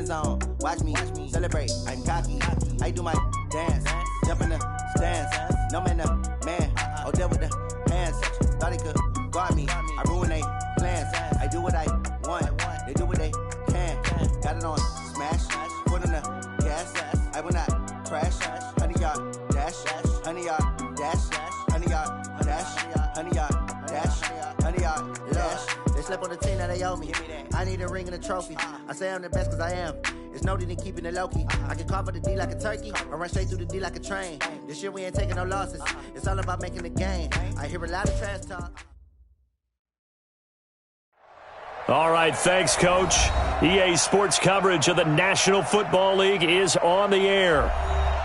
end zone. Watch me celebrate. I'm cocky. I do my dance. Jump in the stands. No man, man. Odell with the hands. Thought he could guard me. I ruin they plans. I do what I want. They do what they can. Got it on smash. Put in the gas. I will not crash. 100-yard dash. 100-yard dash. 100-yard dash. 100-yard dash. 100-yard dash. They slept on the team that they owe me. I need a ring and a trophy. I say I'm the best cause I am. It's noted in keeping it low-key. I can carve up the D like a turkey or run straight through the D like a train. This year we ain't taking no losses. It's all about making the game. I hear a lot of trash talk. All right, thanks, Coach. EA Sports coverage of the National Football League is on the air.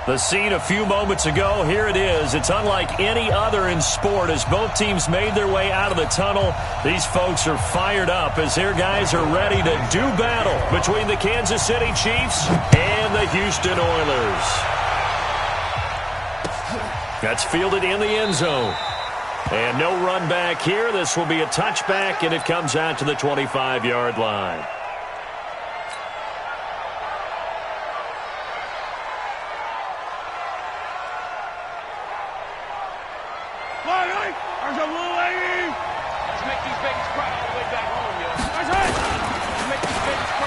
The scene a few moments ago, here it is. It's unlike any other in sport as both teams made their way out of the tunnel. These folks are fired up as their guys are ready to do battle between the Kansas City Chiefs and the Houston Oilers. That's fielded in the end zone. And no run back here. This will be a touchback, and it comes out to the 25-yard line.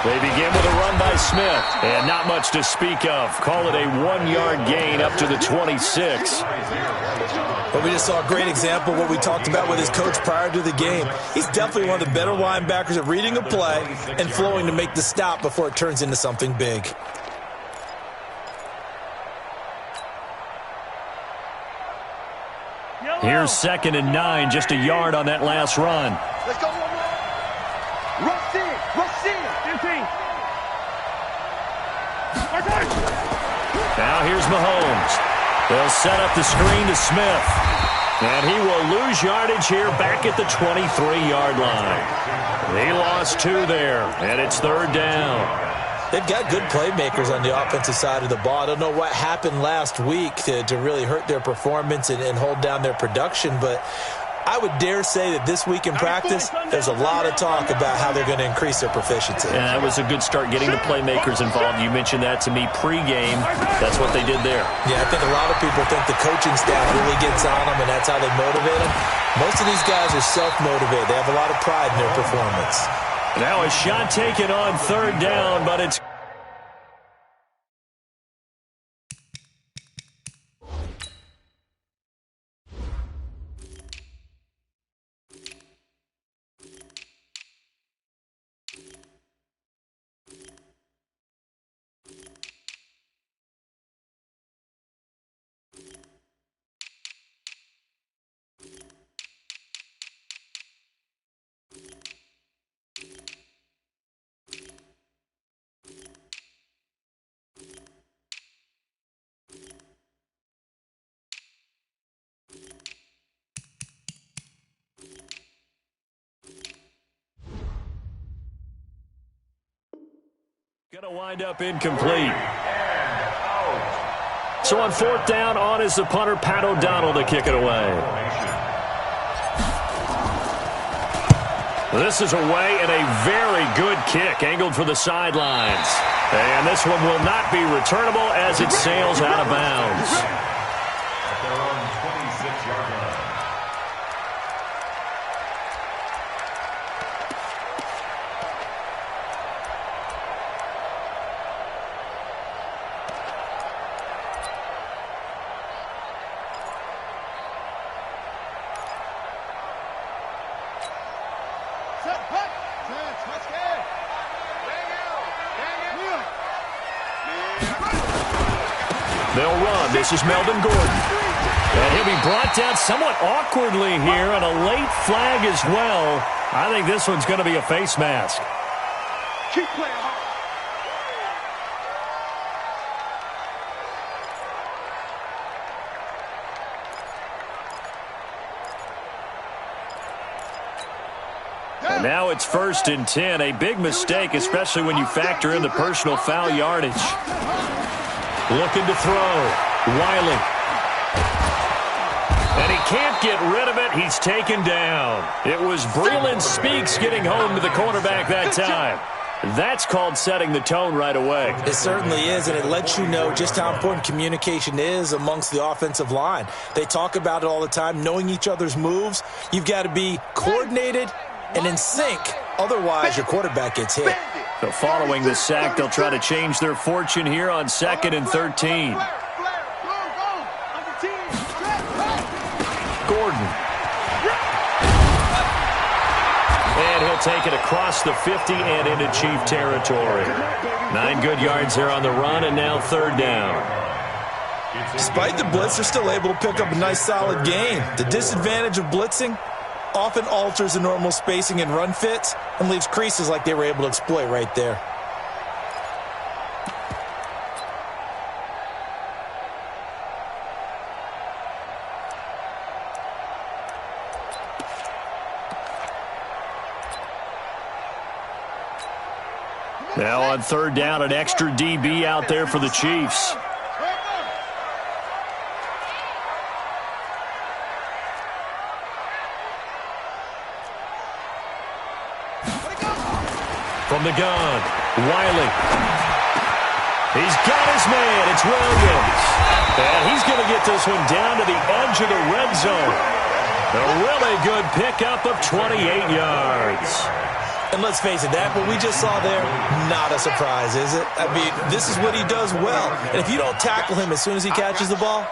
They begin with a run by Smith, and not much to speak of. Call it a 1-yard gain up to the 26. But we just saw a great example of what we talked about with his coach prior to the game. He's definitely one of the better linebackers at reading a play and flowing to make the stop before it turns into something big. Here's 2nd and 9, just a yard on that last run. Let's go one more. Rush in. 15. Now here's Mahomes. They'll set up the screen to Smith. And he will lose yardage here back at the 23-yard line. He lost 2 there, and it's 3rd down. They've got good playmakers on the offensive side of the ball. I don't know what happened last week to really hurt their performance and hold down their production, but I would dare say that this week in practice, there's a lot of talk about how they're going to increase their proficiency. And that was a good start getting the playmakers involved. You mentioned that to me pregame. That's what they did there. Yeah, I think a lot of people think the coaching staff really gets on them, and that's how they motivate them. Most of these guys are self-motivated. They have a lot of pride in their performance. Now a shot taken on 3rd down, but it's going to wind up incomplete. So on 4th down, on is the punter, Pat O'Donnell, to kick it away. This is away and a very good kick, angled for the sidelines. And this one will not be returnable as it sails out of bounds. At their own 26-yard line. They'll run. This is Melvin Gordon. And he'll be brought down somewhat awkwardly here on a late flag as well. I think this one's going to be a face mask. Keep playing hard. And now it's 1st and 10. A big mistake, especially when you factor in the personal foul yardage. Looking to throw. Wiley. And he can't get rid of it. He's taken down. It was Breland Speaks getting home to the quarterback that time. That's called setting the tone right away. It certainly is, and it lets you know just how important communication is amongst the offensive line. They talk about it all the time, knowing each other's moves. You've got to be coordinated and in sync. Otherwise, your quarterback gets hit. So following the sack, they'll try to change their fortune here on 2nd and 13. Gordon. And he'll take it across the 50 and into Chief territory. 9 good yards there on the run, and now 3rd down. Despite the blitz, they're still able to pick up a nice solid gain. The disadvantage of blitzing often alters the normal spacing and run fits and leaves creases like they were able to exploit right there. Now on 3rd down, an extra DB out there for the Chiefs. From the gun, Wiley. He's got his man. It's Williams. And he's going to get this one down to the edge of the red zone. A really good pickup of 28 yards. And let's face it, that what we just saw there, not a surprise, is it? I mean, this is what he does well. And if you don't tackle him as soon as he catches the ball,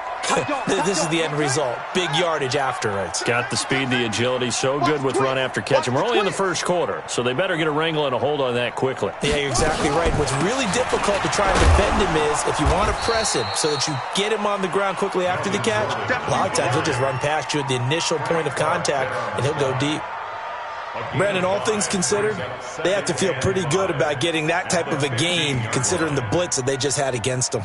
this is the end result. Big yardage afterwards. Got the speed, the agility, so good with run after catch. And we're only in the first quarter, so they better get a wrangle and a hold on that quickly. Yeah, you're exactly right. What's really difficult to try and defend him is if you want to press him so that you get him on the ground quickly after the catch, a lot of times he'll just run past you at the initial point of contact, and he'll go deep. Brandon, all things considered, they have to feel pretty good about getting that type of a gain considering the blitz that they just had against them.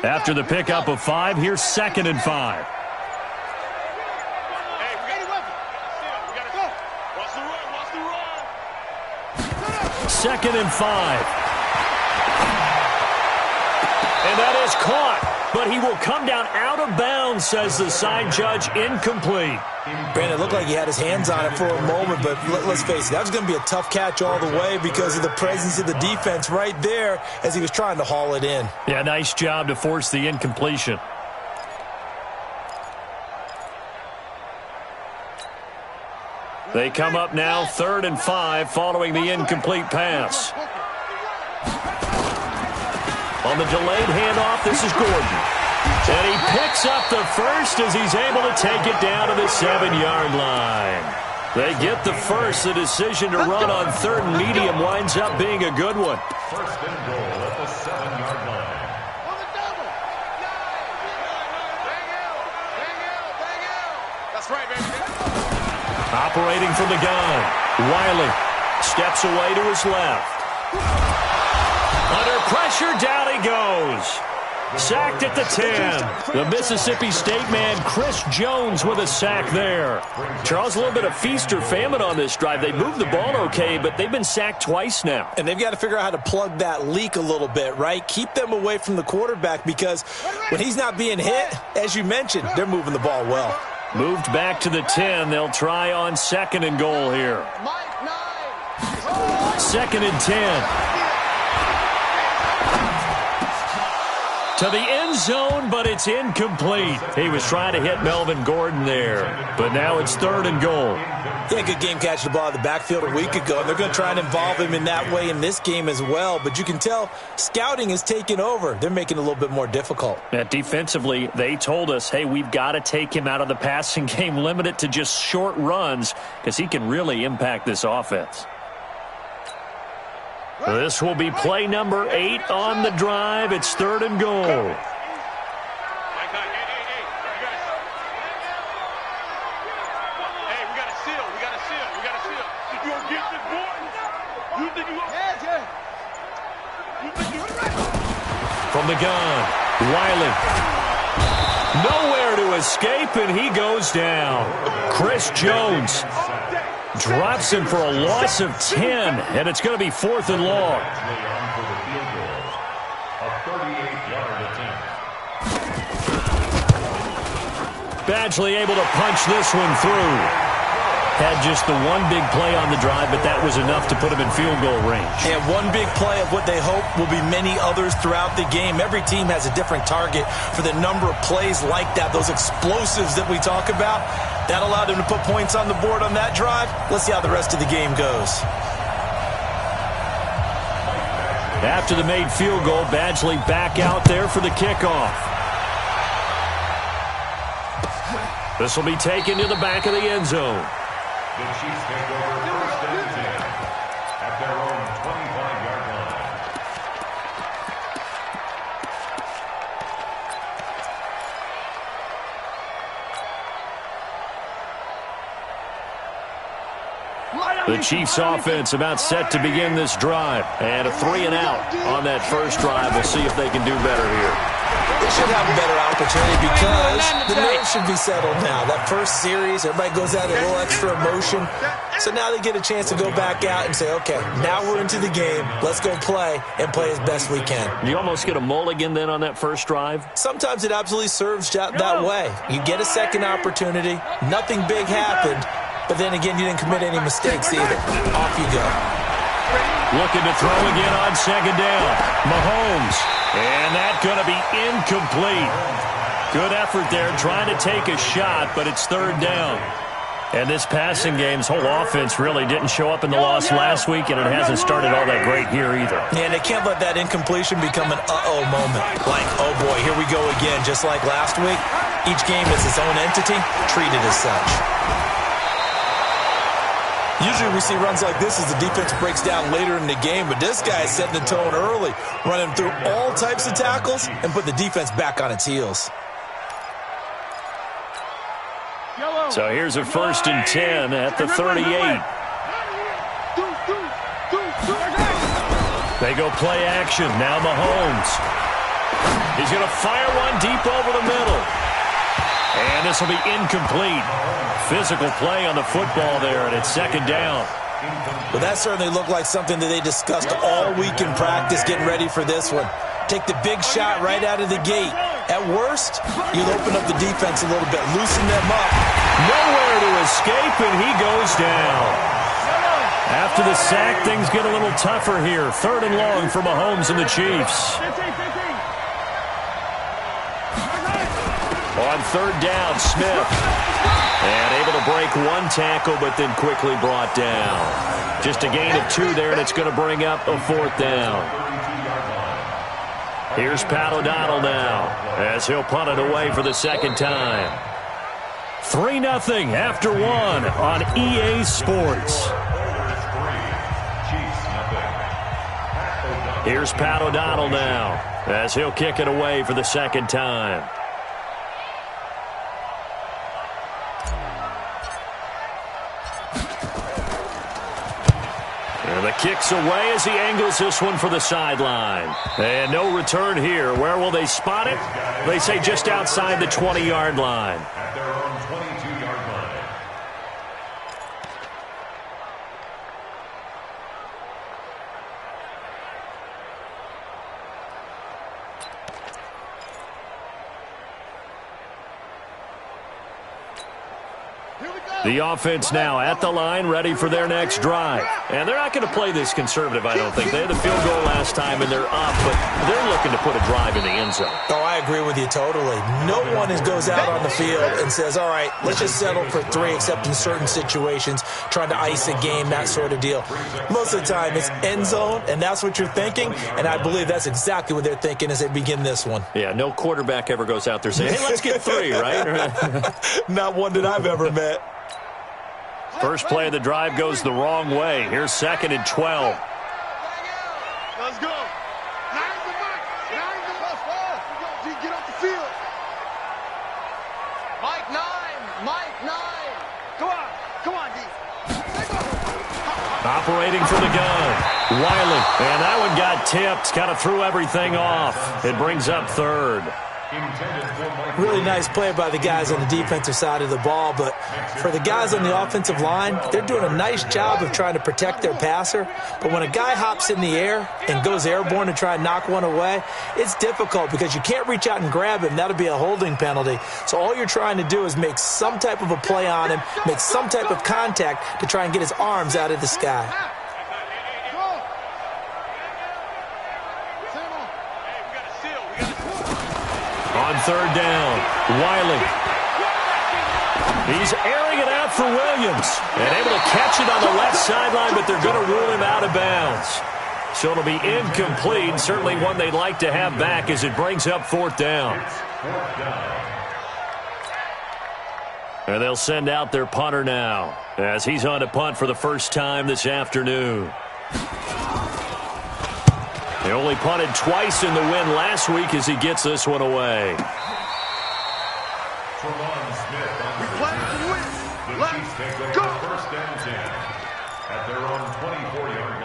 After the pickup of 5, here's 2nd and 5. Second and 5. And that is caught, but he will come down out of bounds, says the side judge. Incomplete. Brandon, it looked like he had his hands on it for a moment, but let's face it, that was going to be a tough catch all the way because of the presence of the defense right there as he was trying to haul it in. Yeah, nice job to force the incompletion. They come up now 3rd and 5 following the incomplete pass. On the delayed handoff, this is Gordon. And he picks up the first as he's able to take it down to the 7-yard line. They get the first. The decision to run on 3rd and medium winds up being a good one. 1st and goal at the 7-yard line. That's right, baby. Operating from the gun, Wiley steps away to his left. Under pressure, down he goes. Sacked at the 10. The Mississippi State man, Chris Jones, with a sack there. Charles, a little bit of feast or famine on this drive. They moved the ball okay, but they've been sacked twice now. And they've got to figure out how to plug that leak a little bit, right? Keep them away from the quarterback because when he's not being hit, as you mentioned, they're moving the ball well. Moved back to the 10. They'll try on 2nd and goal here. 2nd and 10. To the end zone, but it's incomplete. He was trying to hit Melvin Gordon there, but now it's 3rd and goal. Yeah, good game catching the ball in the backfield a week ago, and they're going to try and involve him in that way in this game as well. But you can tell scouting is taking over. They're making it a little bit more difficult. Defensively, they told us, hey, we've got to take him out of the passing game, limit it to just short runs, because he can really impact this offense. This will be play number 8 on the drive. It's 3rd and goal. Hey, we got a seal. You gonna get this, boy? You think you gonna... From the gun, Wiley. Nowhere to escape, and he goes down. Chris Jones drops him for a loss of 10, and it's going to be 4th and long. Badgley able to punch this one through. Had just the one big play on the drive, but that was enough to put him in field goal range. And one big play of what they hope will be many others throughout the game. Every team has a different target for the number of plays like that, those explosives that we talk about. That allowed them to put points on the board on that drive. Let's see how the rest of the game goes. After the made field goal, Badgley back out there for the kickoff. This will be taken to the back of the end zone. The Chiefs take over 1st and 10 at their own 25-yard line. The Chiefs offense about set to begin this drive. And a 3 and out on that first drive. We'll see if they can do better here. They should have a better opportunity because the nerves should be settled now. That first series, everybody goes out a little extra emotion. So now they get a chance to go back out and say, okay, now we're into the game. Let's go play and play as best we can. You almost get a mulligan then on that first drive? Sometimes it absolutely serves that way. You get a second opportunity. Nothing big happened. But then again, you didn't commit any mistakes either. Off you go. Looking to throw again on 2nd down. Mahomes. And that's going to be incomplete. Good effort there trying to take a shot, but it's 3rd down. And this passing game's whole offense really didn't show up in the loss last week, and it hasn't started all that great here either. And they can't let that incompletion become an uh-oh moment. Like, oh boy, here we go again. Just like last week, each game is its own entity, treated as such. Usually we see runs like this as the defense breaks down later in the game, but this guy is setting the tone early, running through all types of tackles and put the defense back on its heels. So here's a 1st and 10 at the 38. They go play action. Now Mahomes. He's going to fire one deep over the middle. And this will be incomplete. Physical play on the football there, and it's 2nd down. Well, that certainly looked like something that they discussed all week in practice getting ready for this one. Take the big shot right out of the gate. At worst, you'll open up the defense a little bit, loosen them up. Nowhere to escape, and he goes down. After the sack, things get a little tougher here. 3rd and long for Mahomes and the Chiefs. On 3rd down, Smith. And able to break one tackle, but then quickly brought down. Just a gain of 2 there, and it's going to bring up a 4th down. Here's Pat O'Donnell now, as he'll punt it away for the 2nd time. 3-0 after 1 on EA Sports. Here's Pat O'Donnell now, as he'll kick it away for the 2nd time. And the kick's away as he angles this one for the sideline. And no return here. Where will they spot it? They say just outside the 20-yard line. At their own 22-yard line. Here we go. The offense now at the line, ready for their next drive. And they're not going to play this conservative, I don't think. They had the field goal last time, and they're up, but they're looking to put a drive in the end zone. Oh, I agree with you totally. No one goes out on the field and says, all right, let's just settle for 3, except in certain situations, trying to ice a game, that sort of deal. Most of the time, it's end zone, and that's what you're thinking, and I believe that's exactly what they're thinking as they begin this one. Yeah, no quarterback ever goes out there saying, hey, let's get 3, right? Not one that I've ever met. First play of the drive goes the wrong way. Here's 2nd and 12. Let's go. Get off the field. Mike 9. Come on, D. Operating from the gun. Wiley. And that one got tipped. Kind of threw everything off. It brings up 3rd. Really nice play by the guys on the defensive side of the ball, but for the guys on the offensive line, they're doing a nice job of trying to protect their passer. But when a guy hops in the air and goes airborne to try and knock one away, it's difficult because you can't reach out and grab him. That'll be a holding penalty. So all you're trying to do is make some type of a play on him, make some type of contact to try and get his arms out of the sky. On 3rd down, Wiley. He's airing it out for Williams. And able to catch it on the left sideline, but they're going to rule him out of bounds. So it'll be incomplete. Certainly one they'd like to have back as it brings up 4th down. And they'll send out their punter now as he's on to punt for the first time this afternoon. He only punted twice in the win last week as he gets this one away. The Chiefs take over 1st and 10 at their own 24-yard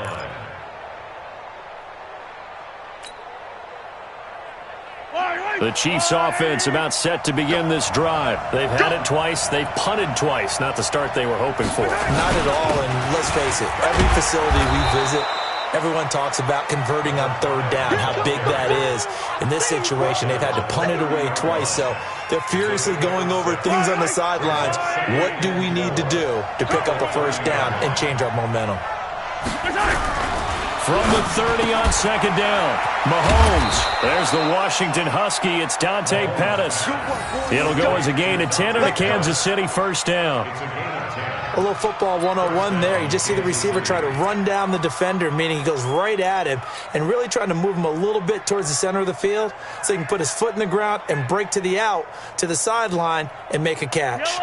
line. The Chiefs offense about set to begin this drive. They've had it twice. They've punted twice. Not the start they were hoping for. Not at all, and let's face it, every facility we visit, everyone talks about converting on 3rd down, how big that is. In this situation, they've had to punt it away twice, so they're furiously going over things on the sidelines. What do we need to do to pick up a 1st down and change our momentum? From the 30 on 2nd down, Mahomes. There's the Washington Husky. It's Dante Pettis. It'll go as a gain of 10 and a Kansas City 1st down. A little football 101 there. You just see the receiver try to run down the defender, meaning he goes right at him and really trying to move him a little bit towards the center of the field so he can put his foot in the ground and break to the out, to the sideline, and make a catch.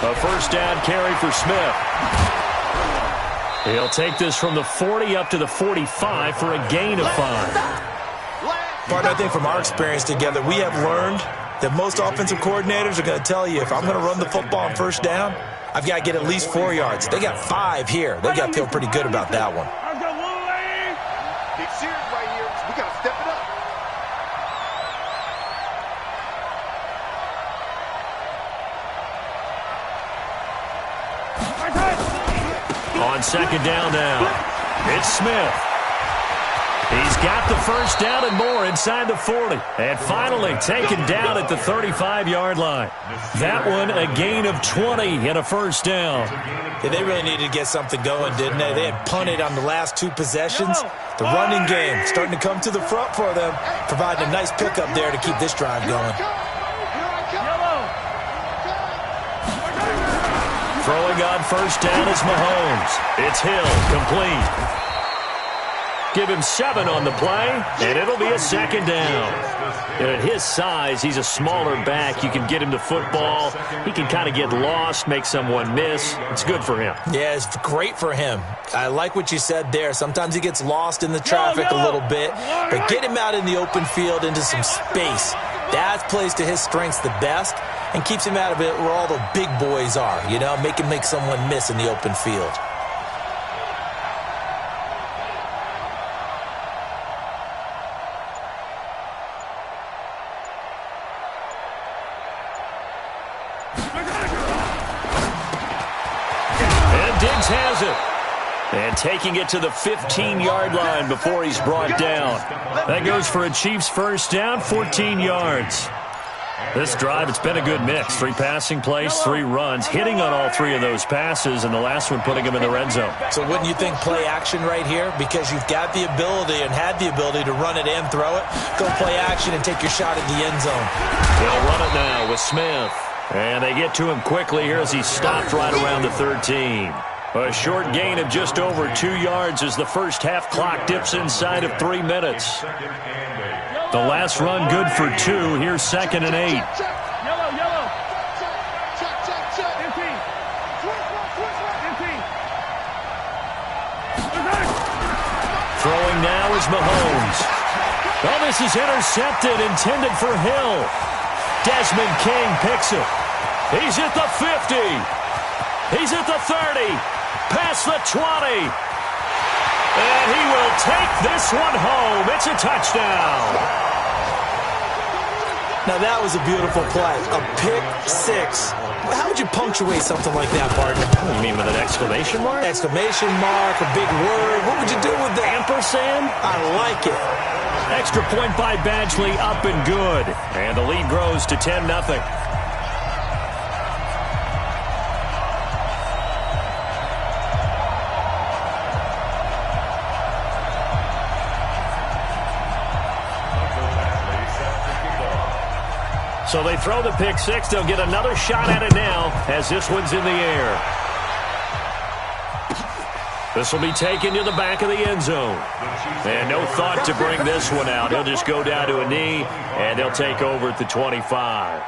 A 1st down carry for Smith. He'll take this from the 40 up to the 45 for a gain of 5. But I think from our experience together, we have learned that most offensive coordinators are going to tell you, if I'm going to run the football on 1st down, I've got to get at least 4 yards. They got 5 here. They've got to feel pretty good about that one. Big series right here. We got to step it up. On 2nd down now, it's Smith. He's got the 1st down and more inside the 40. And finally taken down at the 35-yard line. That one a gain of 20 and a 1st down. Yeah, they really needed to get something going, didn't they? They had punted on the last 2 possessions. The running game starting to come to the front for them, providing a nice pickup there to keep this drive going. Throwing on 1st down is Mahomes. It's Hill, complete. Give him 7 on the play, and it'll be a 2nd down. And at his size, he's a smaller back. You can get him the football. He can kind of get lost, make someone miss. It's good for him. Yeah, it's great for him. I like what you said there. Sometimes he gets lost in the traffic a little bit, but get him out in the open field into some space. That plays to his strengths the best and keeps him out of it where all the big boys are, you know, make him make someone miss in the open field. And Diggs has it. And taking it to the 15-yard line before he's brought down. That goes for a Chiefs first down, 14 yards. This drive, it's been a good mix. 3 passing plays, 3 runs, hitting on all 3 of those passes, and the last one putting him in the red zone. So wouldn't you think play action right here? Because you've got the ability and had the ability to run it and throw it. Go play action and take your shot at the end zone. They'll run it now with Smith. And they get to him quickly here as he stopped right around the 13. A short gain of just over 2 yards as the first half clock dips inside of 3 minutes. The last run good for 2. Here's 2nd and 8. Throwing now is Mahomes. Oh, this is intercepted, intended for Hill. Desmond King picks it. He's at the 50. He's at the 30. Past the 20. And he will take this one home. It's a touchdown. Now, that was a beautiful play. A pick 6. How would you punctuate something like that, partner? You mean with an exclamation mark? Exclamation mark, a big word. What would you do with that? Ampersand? I like it. Extra point by Badgley, up and good. And the lead grows to 10-0. So they throw the pick 6. They'll get another shot at it now as this one's in the air. This will be taken to the back of the end zone. And no thought to bring this one out. He'll just go down to a knee, and they'll take over at the 25.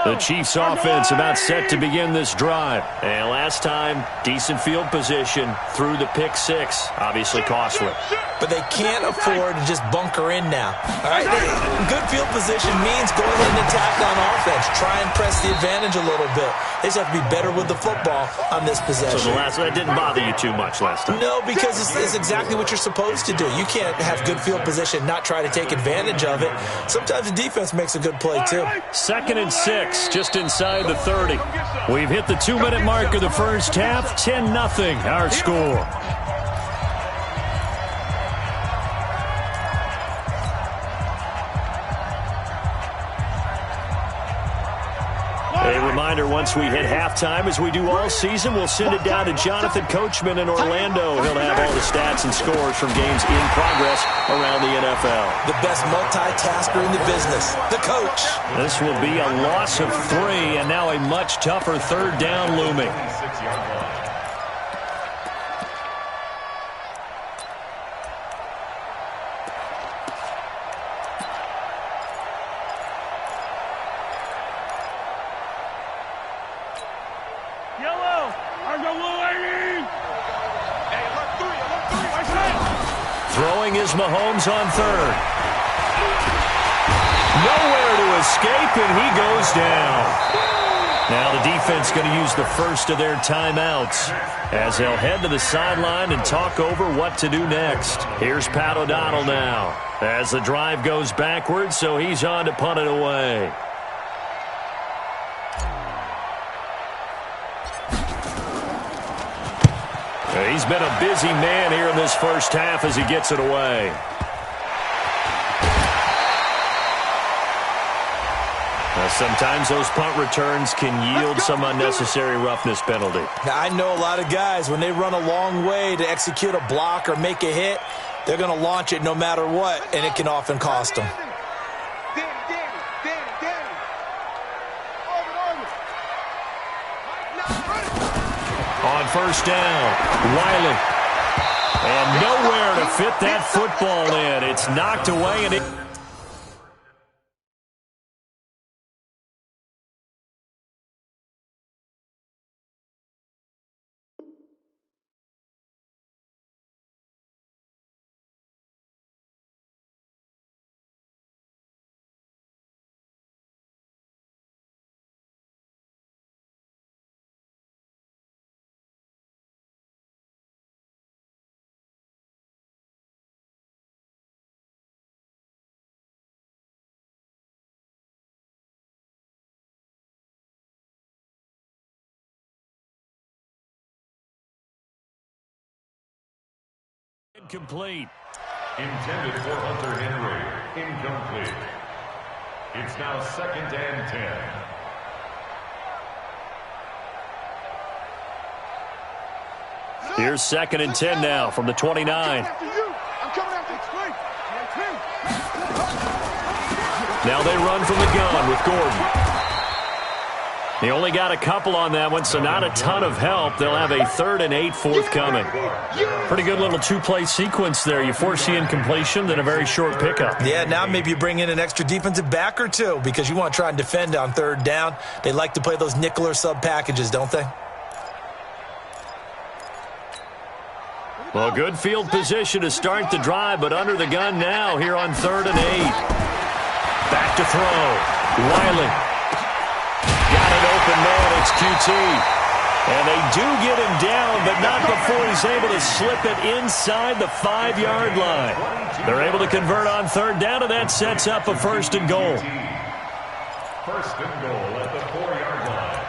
The Chiefs offense about set to begin this drive. And last time, decent field position through the pick 6. Obviously costly. But they can't afford to just bunker in now. All right? Good field position means going in and attack on offense. Try and press the advantage a little bit. They just have to be better with the football on this possession. So that didn't bother you too much last time? No, because it's exactly what you're supposed to do. You can't have good field position, not try to take advantage of it. Sometimes the defense makes a good play, too. 2nd and 6, just inside the 30. We've hit the 2-minute mark of the first half. 10-0, our score. A reminder, once we hit halftime, as we do all season, we'll send it down to Jonathan Coachman in Orlando. He'll have all the stats and scores from games in progress around the NFL. The best multitasker in the business, the coach. This will be a loss of 3, and now a much tougher 3rd down looming. Throwing is Mahomes on 3rd. Nowhere to escape, and he goes down. Now the defense going to use the first of their timeouts as they'll head to the sideline and talk over what to do next. Here's Pat O'Donnell now as the drive goes backwards, so he's on to punt it away. He's been a busy man here in this first half as he gets it away. Now, sometimes those punt returns can yield some unnecessary roughness penalty. Now, I know a lot of guys, when they run a long way to execute a block or make a hit, they're going to launch it no matter what, and it can often cost them. On first down, Wiley. And nowhere to fit that football in. It's knocked away, and it... Incomplete. Intended for Hunter Henry. Incomplete. It's now 2nd and 10. Here's 2nd and 10 now from the 29. Now they run from the gun with Gordon. He only got a couple on that one, so not a ton of help. They'll have a 3rd and 8 forthcoming. Pretty good little two-play sequence there. You force the incompletion, then a very short pickup. Yeah, now maybe you bring in an extra defensive back or two because you want to try and defend on 3rd down. They like to play those nickel or sub packages, don't they? Well, good field position to start the drive, but under the gun now here on 3rd and 8. Back to throw. Wiley. Got an open man. It's QT. And they do get him down, but not before he's able to slip it inside the 5-yard line. They're able to convert on 3rd down, and that sets up a 1st and goal. 1st and goal at the 4-yard line.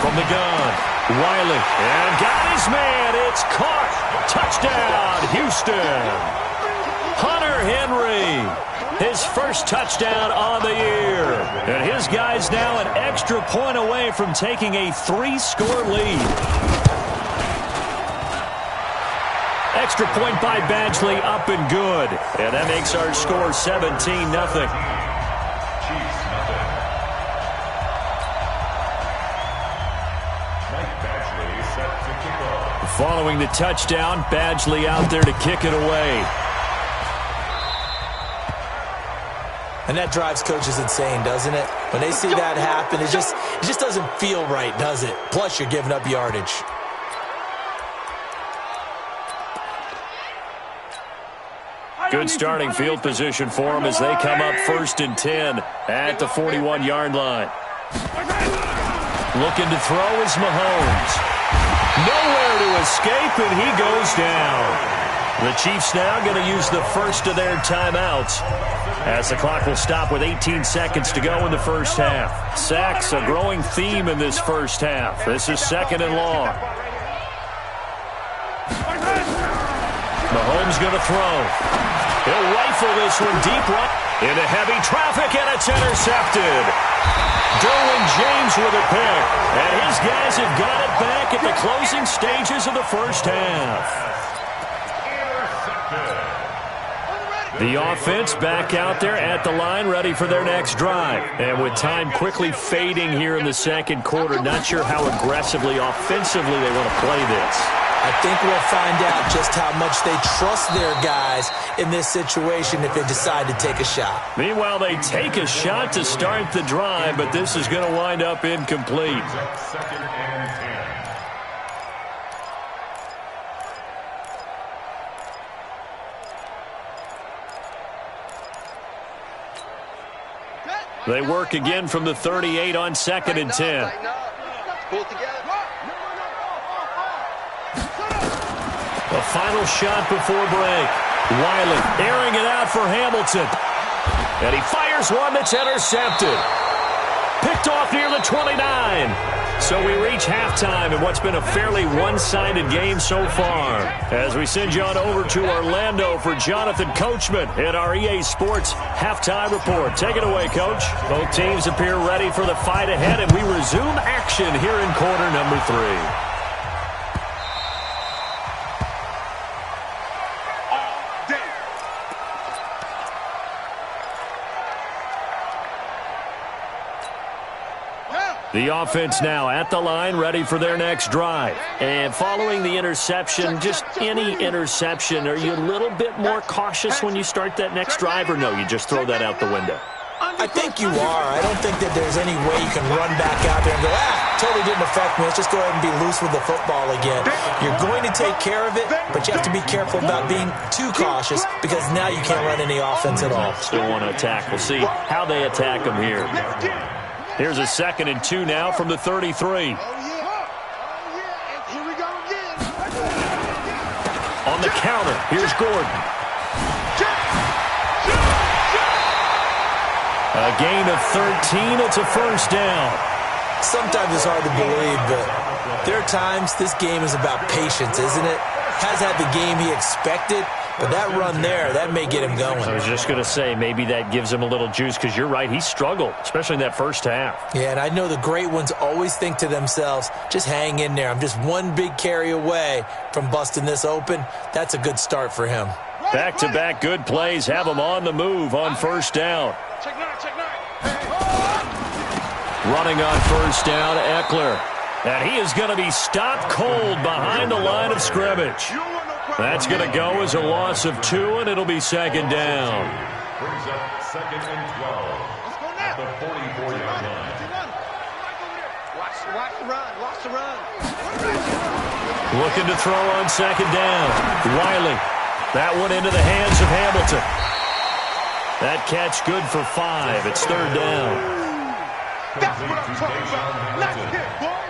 From the gun, Wiley, and got his man. It's caught. Touchdown, Houston. Hunter Henry, his first touchdown on the year. And his guy's now an extra point away from taking a 3-score lead. Extra point by Badgley, up and good. And that makes our score 17-0. Following the touchdown, Badgley out there to kick it away. And that drives coaches insane, doesn't it? When they see that happen, it just doesn't feel right, does it? Plus, you're giving up yardage. Good starting field position for them as they come up 1st and 10 at the 41-yard line. Looking to throw is Mahomes. Nowhere to escape, and he goes down. The Chiefs now going to use the first of their timeouts as the clock will stop with 18 seconds to go in the first half. Sacks, a growing theme in this first half. This is 2nd and long. Mahomes going to throw. He'll rifle this one deep right into heavy traffic, and it's intercepted. Derwin James with a pick, and his guys have got it back at the closing stages of the first half. The offense back out there at the line, ready for their next drive. And with time quickly fading here in the 2nd quarter, not sure how aggressively, offensively they want to play this. I think we'll find out just how much they trust their guys in this situation if they decide to take a shot. Meanwhile, they take a shot to start the drive, but this is going to wind up incomplete. 2nd and 10. They work again from the 38 on 2nd and 10. The final shot before break. Wiley airing it out for Hamilton. And he fires one that's intercepted. Picked off near the 29. So we reach halftime in what's been a fairly one-sided game so far. As we send you on over to Orlando for Jonathan Coachman in our EA Sports Halftime Report. Take it away, Coach. Both teams appear ready for the fight ahead, and we resume action here in quarter number 3. The offense now at the line, ready for their next drive. And following the interception, just any interception, are you a little bit more cautious when you start that next drive, or no, you just throw that out the window? I think you are. I don't think that there's any way you can run back out there and go, totally didn't affect me. Let's just go ahead and be loose with the football again. You're going to take care of it, but you have to be careful about being too cautious because now you can't run any offense at all. Still want to attack. We'll see how they attack them here. Here's a 2nd and 2 now from the 33. On the counter, here's Gordon. A gain of 13. It's a first down. Sometimes it's hard to believe, but there are times this game is about patience, isn't it? Has had the game he expected, but that run there, that may get him going. I was just going to say, maybe that gives him a little juice, because you're right, he struggled, especially in that first half. Yeah, and I know the great ones always think to themselves, just hang in there. I'm just one big carry away from busting this open. That's a good start for him. Back-to-back good plays have him on the move on first down. Check nine, check nine. Running on first down, Eckler. And he is going to be stopped cold behind the line of scrimmage. That's going to go as a loss of 2, and it'll be second down. Brings up second and 12 at the 44-yard line. Watch the run. Looking to throw on second down. Wiley. That one into the hands of Hamilton. That catch good for 5. It's third down. That's what I'm talking about. Let's hit, boy.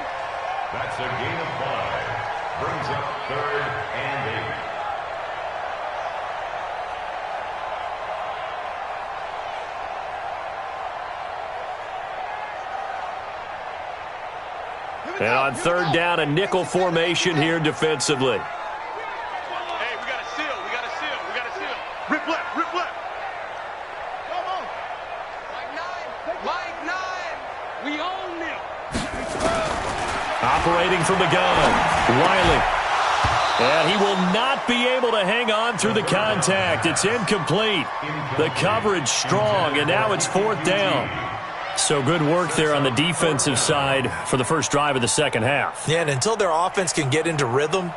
That's a gain of 5. Brings up third and 8. And on third down, a nickel formation here defensively. Hey, we got to seal. Rip left. Come on. Mike 9. We own them. Operating from the gun, Wiley. And he will not be able to hang on through the contact. It's incomplete. The coverage strong, and now it's fourth down. So good work there on the defensive side for the first drive of the second half. Yeah, and until their offense can get into rhythm,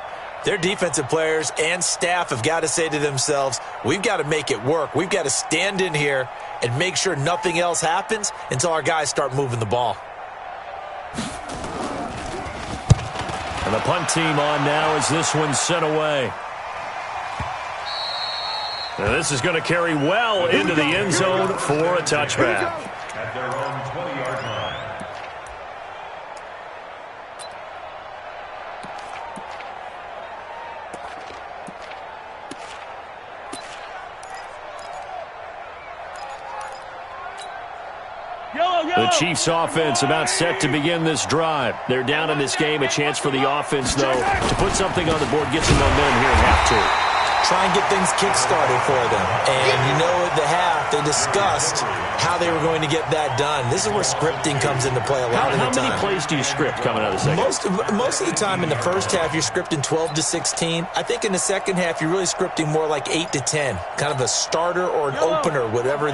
their defensive players and staff have got to say to themselves, we've got to make it work. We've got to stand in here and make sure nothing else happens until our guys start moving the ball. And the punt team on now as this one's sent away. Now this is going to carry well into the end zone for a touchback. At their own 20-yard line. The Chiefs offense about set to begin this drive. They're down in this game. A chance for the offense, though, to put something on the board, get some momentum here at half 2. Try and get things kick-started for them. And you know at the half, they discussed how they were going to get that done. This is where scripting comes into play a lot of the time. How many plays do you script coming out of the second? Most of the time in the first half, you're scripting 12 to 16. I think in the second half, you're really scripting more like 8 to 10. Kind of a starter or an opener, whatever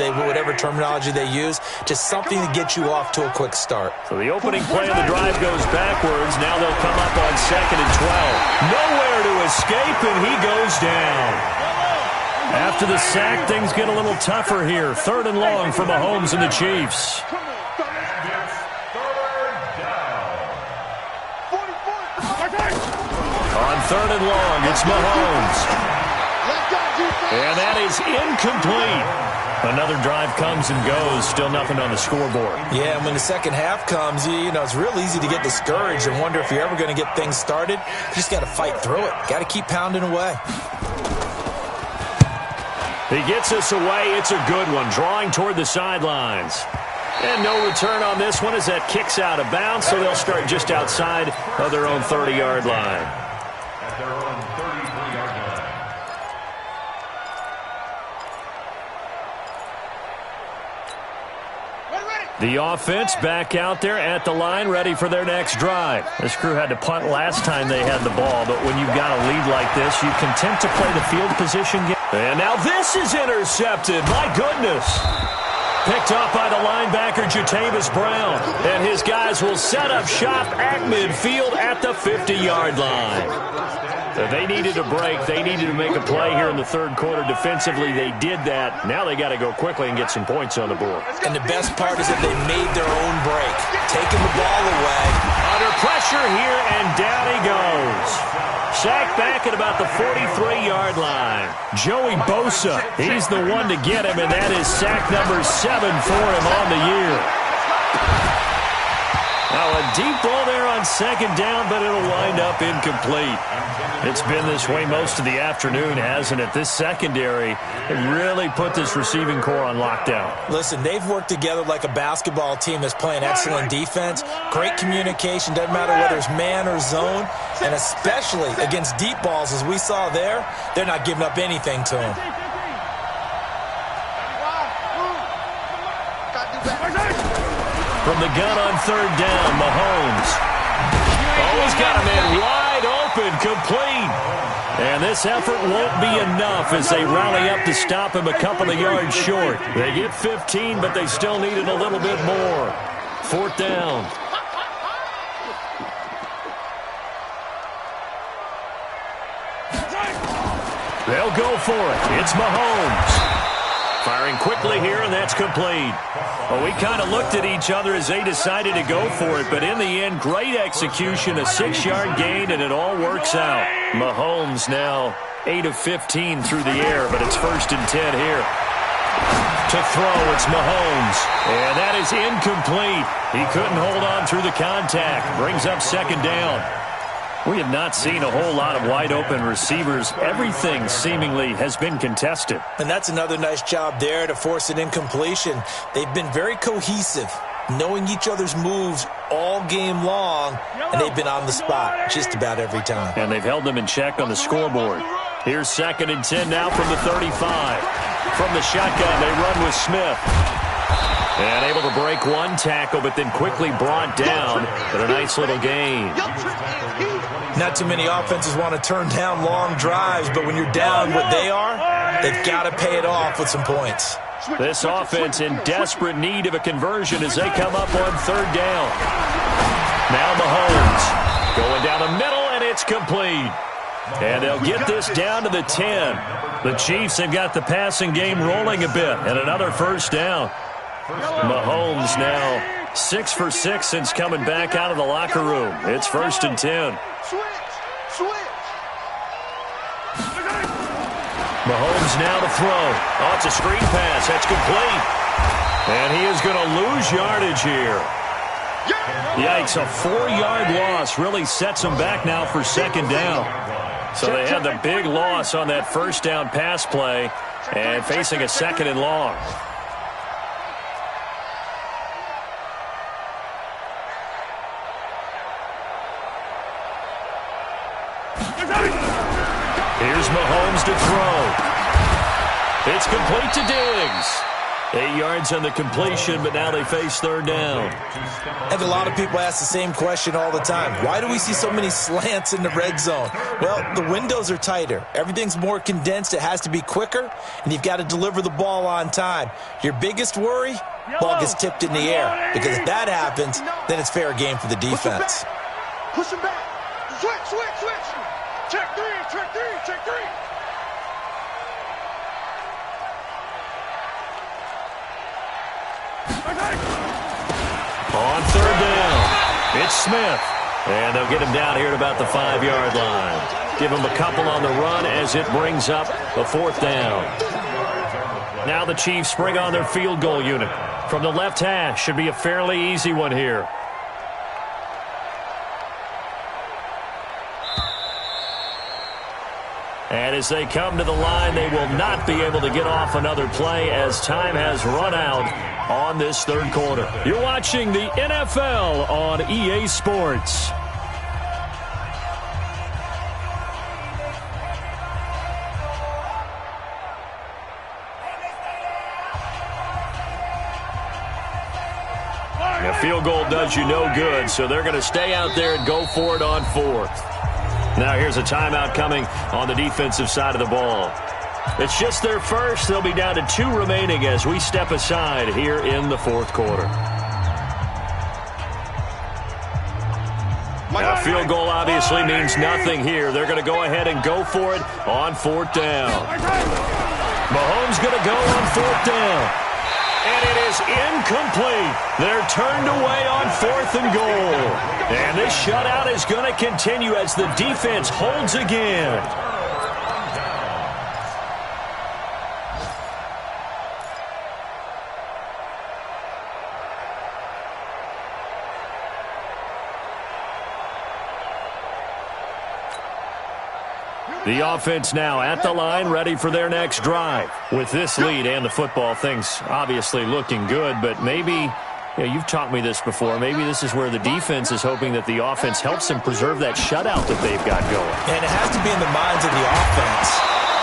terminology they use. Just something to get you off to a quick start. So the opening play of the drive goes backwards. Now they'll come up on second and 12. Nowhere to escape, and he goes down. After the sack, things get a little tougher here. Third and long for Mahomes and the Chiefs. And it's third down. On third and long, it's Mahomes. And that is incomplete. Another drive comes and goes. Still nothing on the scoreboard. Yeah, and when the second half comes, you know, it's real easy to get discouraged and wonder if you're ever going to get things started. You just got to fight through it. Got to keep pounding away. He gets us away. It's a good one, drawing toward the sidelines. And no return on this one as that kicks out of bounds, so they'll start just outside of their own 30-yard line. At their own 33-yard line. The offense back out there at the line, ready for their next drive. This crew had to punt last time they had the ball, but when you've got a lead like this, you content to play the field position game. And now this is intercepted. My goodness. Picked up by the linebacker, Jatavis Brown. And his guys will set up shop at midfield at the 50-yard line. They needed a break. They needed to make a play here in the third quarter. Defensively, they did that. Now they got to go quickly and get some points on the board. And the best part is that they made their own break, taking the ball away. Under pressure here, and down he goes. Sacked back at about the 43-yard line. Joey Bosa, he's the one to get him, and that is sack number 7 for him on the year. Now a deep ball there on second down, but it'll wind up incomplete. It's been this way most of the afternoon, hasn't it? This secondary really put this receiving core on lockdown. Listen, they've worked together like a basketball team that's playing excellent defense. Great communication, doesn't matter whether it's man or zone, and especially against deep balls, as we saw there, they're not giving up anything to them. From the gun on third down, Mahomes. Oh, he's got a man wide open, complete. And this effort won't be enough as they rally up to stop him a couple of yards short. They get 15, but they still needed a little bit more. Fourth down. They'll go for it. It's Mahomes. Firing quickly here, and that's complete. Well, we kind of looked at each other as they decided to go for it, but in the end, great execution, a 6-yard gain, and it all works out. Mahomes now 8 of 15 through the air, but it's 1st and 10 here. To throw, it's Mahomes, and that is incomplete. He couldn't hold on through the contact. Brings up second down. We have not seen a whole lot of wide-open receivers. Everything seemingly has been contested. And that's another nice job there to force an incompletion. They've been very cohesive, knowing each other's moves all game long, and they've been on the spot just about every time. And they've held them in check on the scoreboard. Here's 2nd and 10 now from the 35. From the shotgun, they run with Smith. And able to break one tackle, but then quickly brought down. But a nice little gain. Not too many offenses want to turn down long drives, but when you're down what they are, they've got to pay it off with some points. This offense in desperate need of a conversion as they come up on third down. Now Mahomes going down the middle, and it's complete. And they'll get this down to the 10. The Chiefs have got the passing game rolling a bit, and another first down. Mahomes now 6 for 6 since coming back out of the locker room. It's 1st and 10. Mahomes now to throw. Oh, it's a screen pass. That's complete. And he is going to lose yardage here. Yikes, a 4-yard loss really sets him back now for second down. So they had the big loss on that first down pass play and facing a 2nd and long. Here's Mahomes to throw. It's complete to Diggs. 8 yards on the completion, but now they face third down. And a lot of people ask the same question all the time. Why do we see so many slants in the red zone? Well, the windows are tighter. Everything's more condensed. It has to be quicker, and you've got to deliver the ball on time. Your biggest worry? Ball gets tipped in the air. Because if that happens, then it's fair game for the defense. Push him back. Switch. Check three. On third down, it's Smith. And they'll get him down here at about the 5-yard line. Give him a couple on the run as it brings up a 4th down. Now the Chiefs bring on their field goal unit. From the left hash, should be a fairly easy one here. And as they come to the line, they will not be able to get off another play as time has run out on this third quarter. You're watching the NFL on EA Sports. A field goal does you no good, so they're going to stay out there and go for it on 4th. Now here's a timeout coming on the defensive side of the ball. It's just their first. They'll be down to 2 remaining as we step aside here in the 4th quarter. Now, a field goal obviously means nothing here. They're going to go ahead and go for it on 4th down. Mahomes going to go on 4th down. And it is incomplete. They're turned away on 4th and goal. And this shutout is going to continue as the defense holds again. The offense now at the line, ready for their next drive. With this lead and the football, things obviously looking good, but maybe, you've taught me this before, maybe this is where the defense is hoping that the offense helps them preserve that shutout that they've got going. And it has to be in the minds of the offense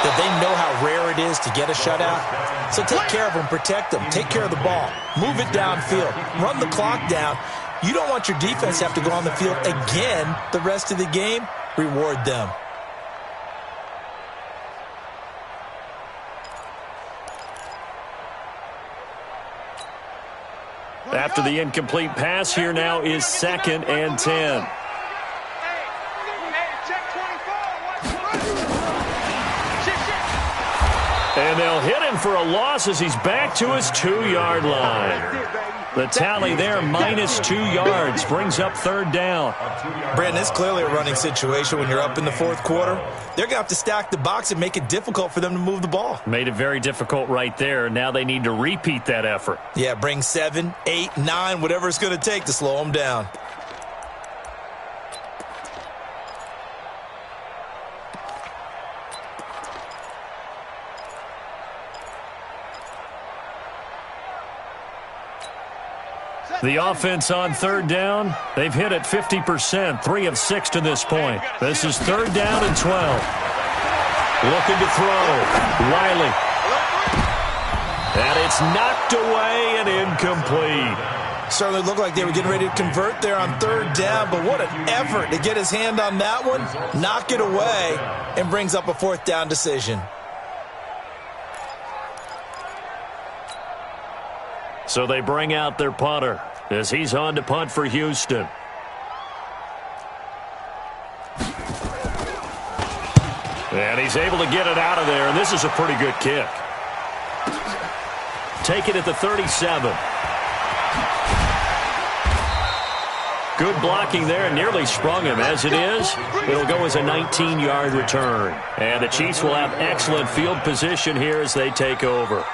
that they know how rare it is to get a shutout. So take care of them, protect them, take care of the ball, move it downfield, run the clock down. You don't want your defense to have to go on the field again the rest of the game. Reward them. After the incomplete pass, here now is 2nd and 10. And they'll hit him for a loss as he's back to his 2-yard line. The tally there, minus 2 yards, brings up 3rd down. Brandon, it's clearly a running situation when you're up in the 4th quarter. They're going to have to stack the box and make it difficult for them to move the ball. Made it very difficult right there. Now they need to repeat that effort. Yeah, bring 7, 8, 9, whatever it's going to take to slow them down. The offense on 3rd down, they've hit it 50%, 3 of 6 to this point. This is 3rd down and 12. Looking to throw. Wiley. And it's knocked away and incomplete. Certainly looked like they were getting ready to convert there on 3rd down, but what an effort to get his hand on that one, knock it away, and brings up a 4th down decision. So they bring out their punter as he's on to punt for Houston. And he's able to get it out of there, and this is a pretty good kick. Take it at the 37. Good blocking there, nearly sprung him. As it is, it'll go as a 19-yard return. And the Chiefs will have excellent field position here as they take over.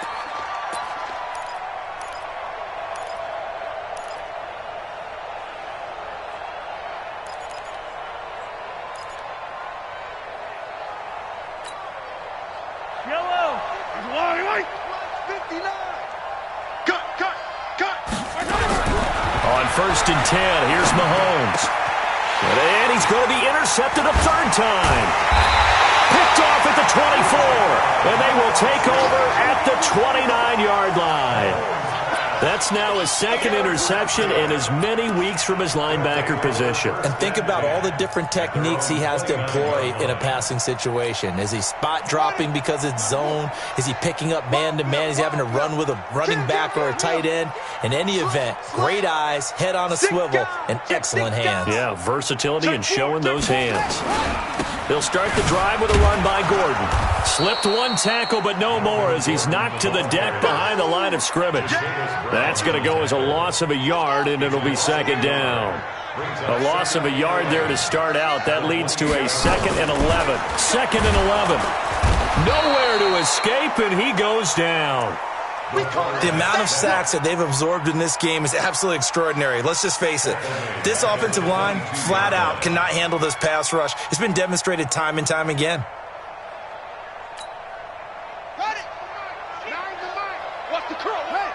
On 1st and 10, here's Mahomes. And he's going to be intercepted a 3rd time. Picked off at the 24. And they will take over at the 29-yard line. That's now his 2nd interception in as many weeks from his linebacker position. And think about all the different techniques he has to employ in a passing situation. Is he spot dropping because it's zone? Is he picking up man-to-man? Is he having to run with a running back or a tight end? In any event, great eyes, head on a swivel, and excellent hands. Yeah, versatility and showing those hands. They'll start the drive with a run by Gordon. Slipped one tackle, but no more as he's knocked to the deck behind the line of scrimmage. That's going to go as a loss of a yard, and it'll be 2nd down. A loss of a yard there to start out. That leads to a 2nd and 11. 2nd and 11. Nowhere to escape, and he goes down. The amount of sacks that they've absorbed in this game is absolutely extraordinary. Let's just face it. This offensive line, flat out, cannot handle this pass rush. It's been demonstrated time and time again. Got it. What's the curl? Hey.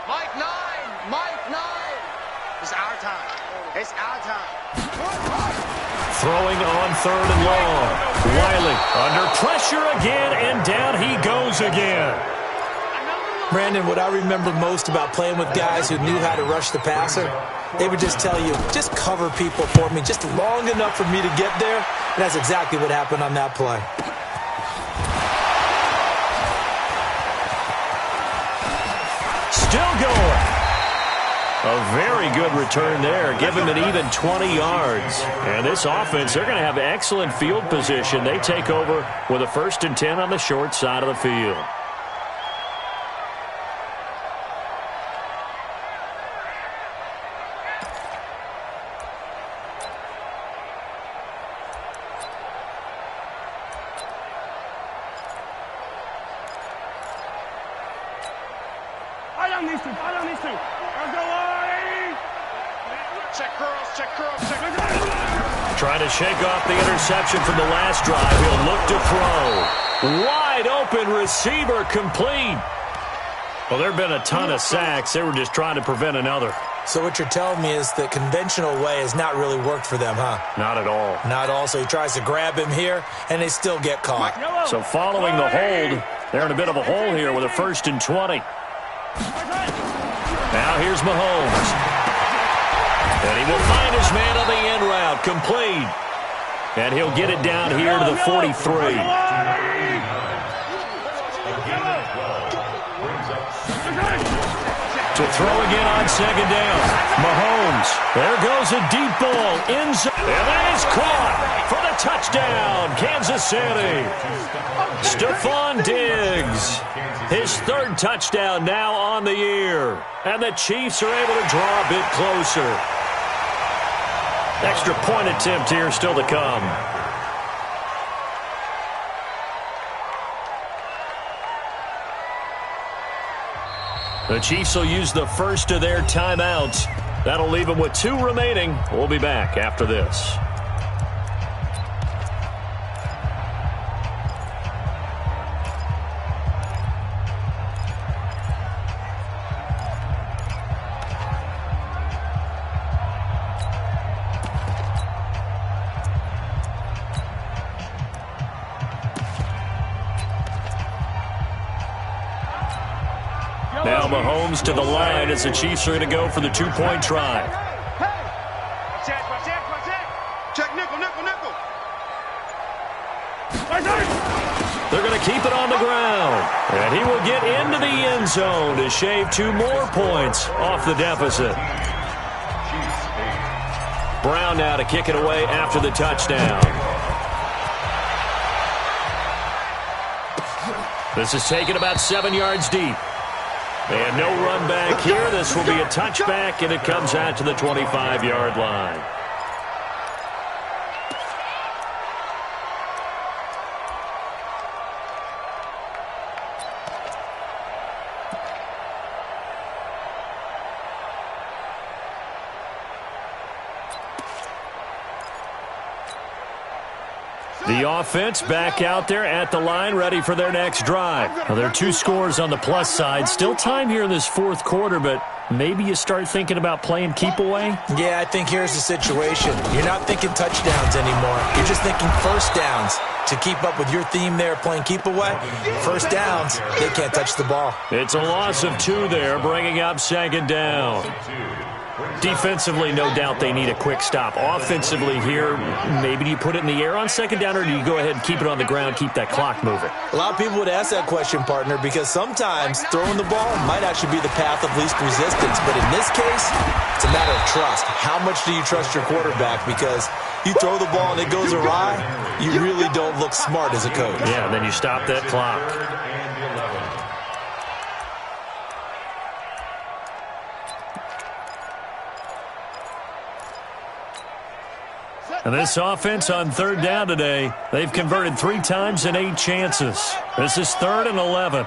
Mike 9. It's our time. It's our time. Throwing on 3rd and long. Wiley under pressure again, and down he goes again. Brandon, what I remember most about playing with guys who knew how to rush the passer, they would just tell you, just cover people for me just long enough for me to get there. And that's exactly what happened on that play. Still going. A very good return there. Give him an even 20 yards. And this offense, they're going to have excellent field position. They take over with a 1st and 10 on the short side of the field. Trying to shake off the interception from the last drive. He'll look to throw. Wide open receiver complete. Well, there have been a ton of sacks. They were just trying to prevent another. So what you're telling me is the conventional way has not really worked for them, huh? Not at all. Not all. So he tries to grab him here, and they still get caught. So following the hold, they're in a bit of a hole here with a 1st and 20. Now here's Mahomes. And he will find his man on the end route. Complete. And he'll get it down here to the 43. To throw again on 2nd down. Mahomes. There goes a deep ball. In zone. And that is caught for the touchdown. Kansas City. Stephon Diggs. His 3rd touchdown now on the year. And the Chiefs are able to draw a bit closer. Extra point attempt here still to come. The Chiefs will use the first of their timeouts. That'll leave them with 2 remaining. We'll be back after this. Now Mahomes to the line as the Chiefs are going to go for the 2-point try. Check nickel, nickel, nickel. They're going to keep it on the ground. And he will get into the end zone to shave 2 more points off the deficit. Brown now to kick it away after the touchdown. This is taken about 7 yards deep. And no run back here. This will be a touchback, and it comes out to the 25-yard line. The offense back out there at the line, ready for their next drive. Well, there are 2 scores on the plus side. Still time here in this 4th quarter, but maybe you start thinking about playing keep away? Yeah, I think here's the situation. You're not thinking touchdowns anymore. You're just thinking first downs. To keep up with your theme there, playing keep away, first downs, they can't touch the ball. It's a loss of 2 there, bringing up 2nd down. Defensively, no doubt they need a quick stop. Offensively here, maybe do you put it in the air on 2nd down, or do you go ahead and keep it on the ground, keep that clock moving? A lot of people would ask that question, partner, because sometimes throwing the ball might actually be the path of least resistance. But in this case, it's a matter of trust. How much do you trust your quarterback? Because you throw the ball and it goes awry, you really don't look smart as a coach. Yeah, and then you stop that clock. And this offense on 3rd down today, they've converted 3 times in 8 chances. This is 3rd and 11.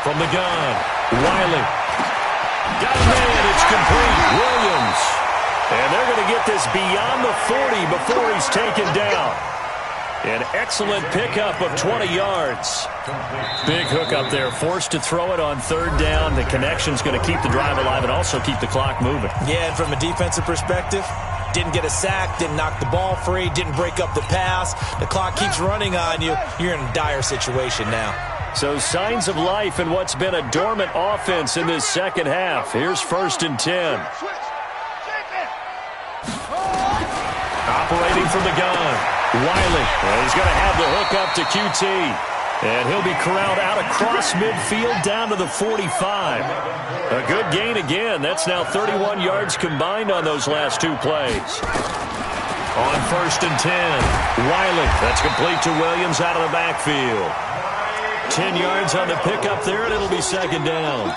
From the gun, Wiley. Got a man, it's complete. Williams. And they're going to get this beyond the 40 before he's taken down. An excellent pickup of 20 yards. Big hook up there, forced to throw it on 3rd down. The connection's going to keep the drive alive and also keep the clock moving. Yeah, and from a defensive perspective, didn't get a sack, didn't knock the ball free, didn't break up the pass. The clock keeps running on you. You're in a dire situation now. So signs of life in what's been a dormant offense in this 2nd half. Here's 1st and 10. Operating from the gun. Wiley, well, he's going to have the hook up to QT. And he'll be corralled out across midfield down to the 45. A good gain again. That's now 31 yards combined on those last 2 plays. On 1st and 10, Wiley. That's complete to Williams out of the backfield. 10 yards on the pickup there, and it'll be 2nd down.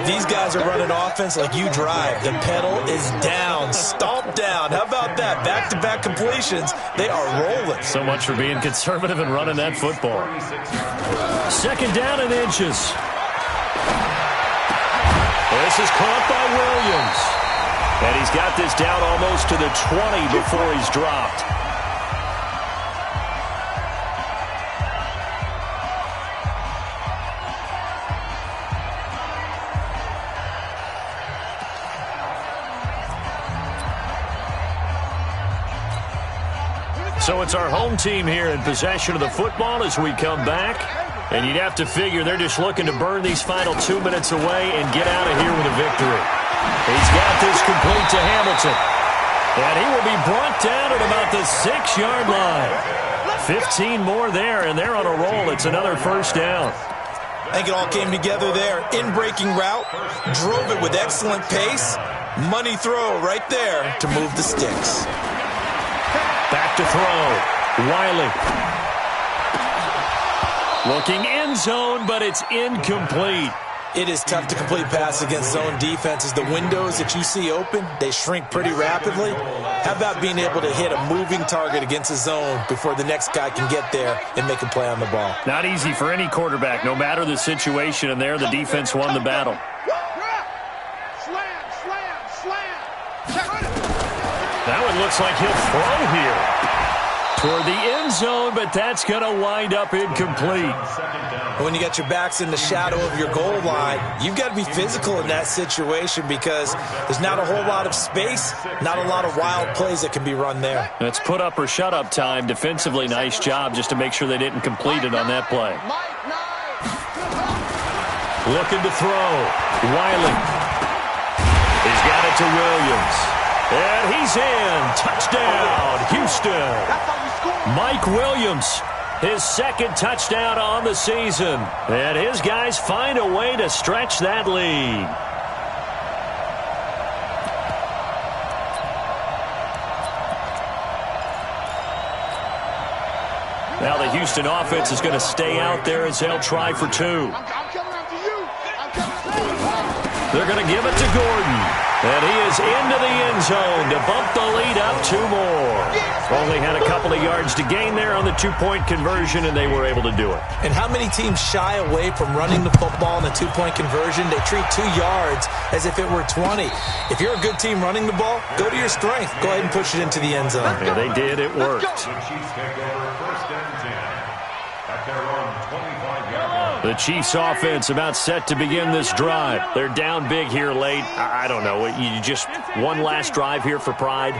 These guys are running offense like you drive. The pedal is down, stomped down. How about that? Back-to-back completions. They are rolling. So much for being conservative and running that football. 2nd down and inches. This is caught by Williams. And he's got this down almost to the 20 before he's dropped. So it's our home team here in possession of the football as we come back. And you'd have to figure they're just looking to burn these final 2 minutes away and get out of here with a victory. He's got this complete to Hamilton. And he will be brought down at about the 6-yard line. 15 more there, and they're on a roll. It's another first down. I think it all came together there. In-breaking route, drove it with excellent pace. Money throw right there to move the sticks. Back to throw. Wiley. Looking end zone, but it's incomplete. It is tough to complete pass against zone defenses. The windows that you see open, they shrink pretty rapidly. How about being able to hit a moving target against a zone before the next guy can get there and make a play on the ball? Not easy for any quarterback, no matter the situation, and there the defense won the battle. That one looks like he'll throw here toward the end zone, but that's going to wind up incomplete. When you got your backs in the shadow of your goal line, you've got to be physical in that situation because there's not a whole lot of space, not a lot of wild plays that can be run there. It's put up or shut up time. Defensively, nice job just to make sure they didn't complete it on that play. Looking to throw. Wiley. He's got it to Williams. And he's in. Touchdown, Houston. Mike Williams, his second touchdown on the season. And his guys find a way to stretch that lead. Now the Houston offense is going to stay out there as they'll try for two. They're going to give it to Gordon. And he is into the end zone to bump the lead up 2 more. Only had a couple of yards to gain there on the 2-point conversion, and they were able to do it. And how many teams shy away from running the football in a 2-point conversion? They treat 2 yards as if it were 20. If you're a good team running the ball, go to your strength. Go ahead and push it into the end zone. Yeah, they did. It worked. The Chiefs offense about set to begin this drive. They're down big here late. I don't know. You just one last drive here for pride?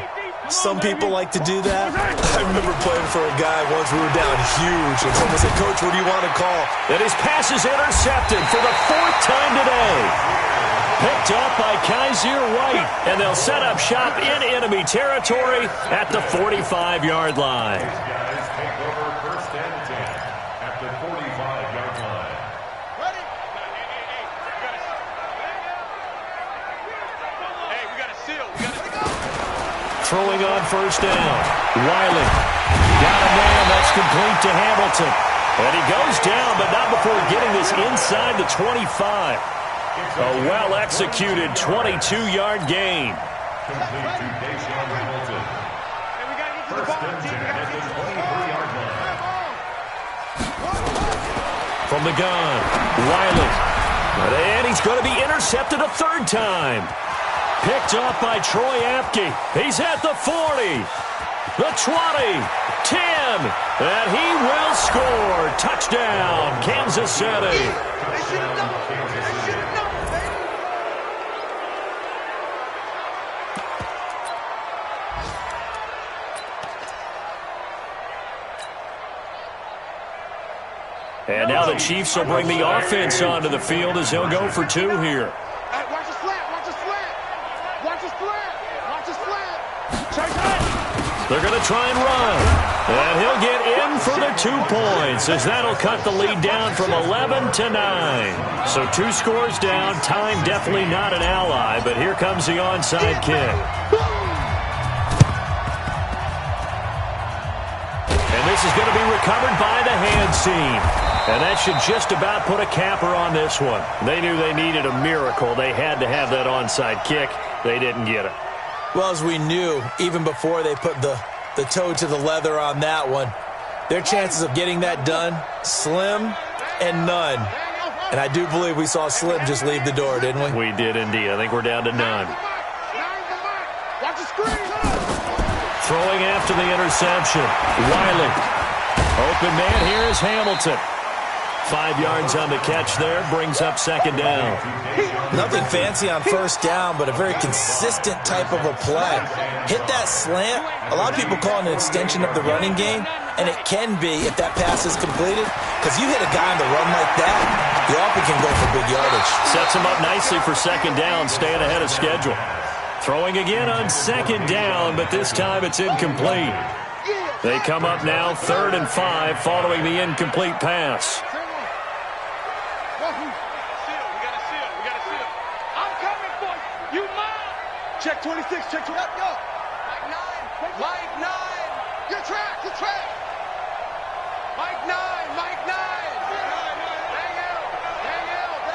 Some people like to do that. I remember playing for a guy once. We were down huge, and someone said, "Coach, what do you want to call?" And his pass is intercepted for the 4th time today. Picked up by Kaiser White, and they'll set up shop in enemy territory at the 45-yard line. Throwing on first down. Wiley. Got a man. That's complete to Hamilton. And he goes down, but not before getting this inside the 25. A well-executed 22-yard gain. From the gun, Wiley. And he's going to be intercepted a 3rd time. Picked off by Troy Apke. He's at the 40, the 20, 10, and he will score. Touchdown, Kansas City. And now the Chiefs will bring the offense onto the field as they'll go for 2 here. They're going to try and run. And he'll get in for the 2 points as that'll cut the lead down from 11 to 9. So 2 scores down. Time definitely not an ally, but here comes the onside kick. And this is going to be recovered by the hands team. And that should just about put a capper on this one. They knew they needed a miracle. They had to have that onside kick. They didn't get it. Well, as we knew, even before they put the toe to the leather on that one, their chances of getting that done, slim and none. And I do believe we saw Slim just leave the door, didn't we? We did indeed. I think we're down to none. Watch the screen. Throwing after the interception. Wiley. Open man here is Hamilton. 5 yards on the catch there. Brings up second down. Nothing fancy on first down, but a very consistent type of a play. Hit that slant. A lot of people call it an extension of the running game, and it can be if that pass is completed, because you hit a guy on the run like that, you often can go for big yardage. Sets him up nicely for second down, staying ahead of schedule. Throwing again on second down, but this time it's incomplete. They come up now 3rd and 5 following the incomplete pass. Check 26, check 26. Yo. Mike 9. Your track. Mike 9. Bang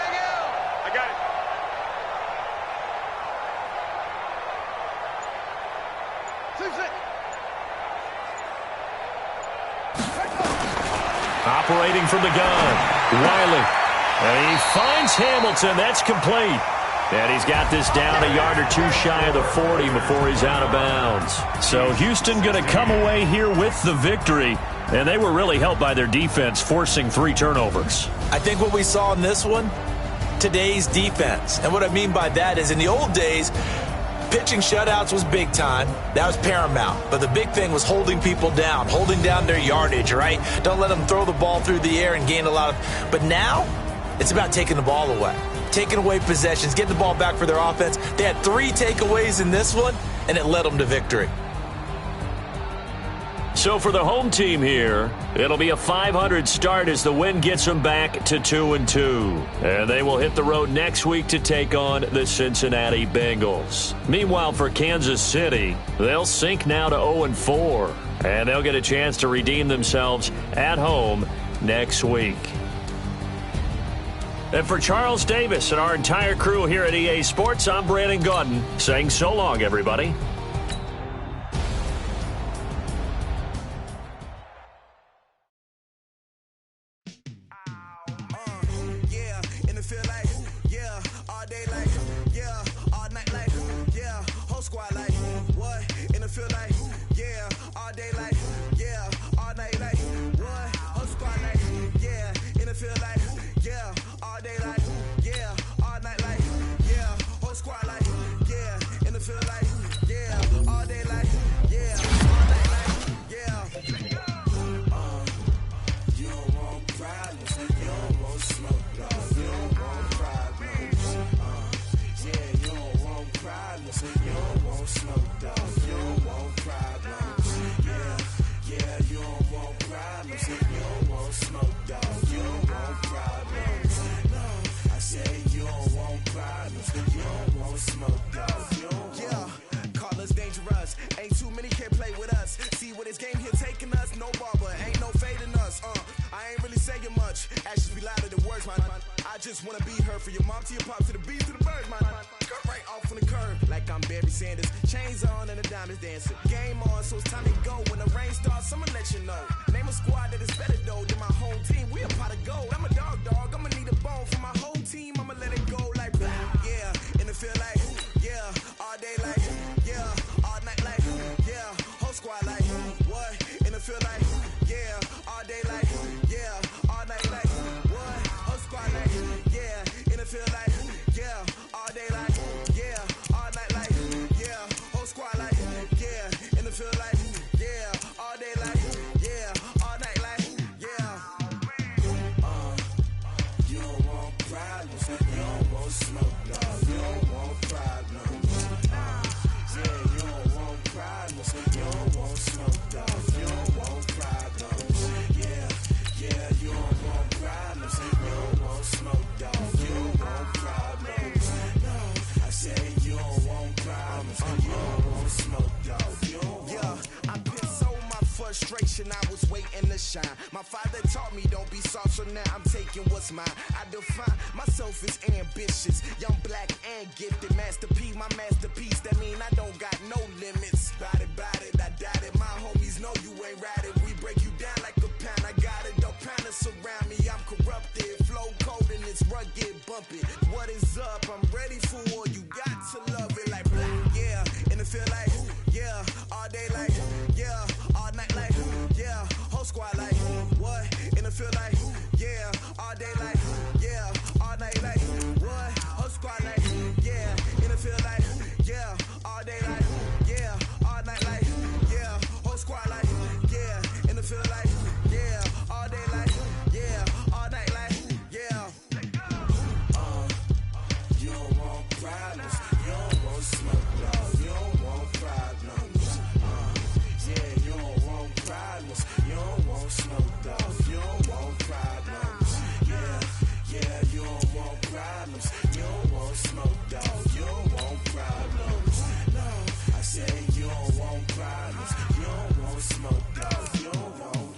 out. I got it. Operating from the gun, Wiley. And he finds Hamilton. That's complete. And he's got this down a yard or two shy of the 40 before he's out of bounds. So Houston going to come away here with the victory. And they were really helped by their defense, forcing 3 turnovers. I think what we saw in this one, today's defense. And what I mean by that is in the old days, pitching shutouts was big time. That was paramount. But the big thing was holding people down, holding down their yardage, right? Don't let them throw the ball through the air and gain a lot of... But now, it's about taking the ball away. Taking away possessions, getting the ball back for their offense. They had 3 takeaways in this one, and it led them to victory. So for the home team here, it'll be a 500 start as the win gets them back to 2-2. And they will hit the road next week to take on the Cincinnati Bengals. Meanwhile, for Kansas City, they'll sink now to 0-4. And they'll get a chance to redeem themselves at home next week. And for Charles Davis and our entire crew here at EA Sports, I'm Brandon Gaudin saying so long, everybody. I was waiting to shine. My father taught me don't be soft, so now I'm taking what's mine. I define myself as ambitious, young, black, and gifted. Master P, my masterpiece. That mean I don't got no limits. Bout it, I doubt it. My homies know you ain't ratted. We break you down like a pound. I got it, don't pound to surround me. I'm corrupted, flow cold and it's bump it. What is up? I'm ready for war. You got to love it like black, yeah. And it feel like, yeah. All day like, yeah. All night like, yeah. Whole squad like, what? And it feel like, yeah. All day like, yeah. All night like, what? Whole squad like, yeah. And it feel like, yeah. All day like, yeah. All night like, yeah. Whole squad like, yeah. And it feel like, yeah. All day like, yeah. All night like, yeah. You don't want problems. You don't want smoke, dog. You don't want problems. Yeah, you don't want problems. You don't want smoke, dog. You don't want problems. Yeah, yeah, you don't want problems. You don't want smoke, dog. You don't want problems. No, I said you don't want problems. You don't want smoke, dog. You don't want.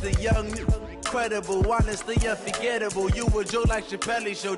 The young, incredible, honestly unforgettable. You a joke like Chappelle Show.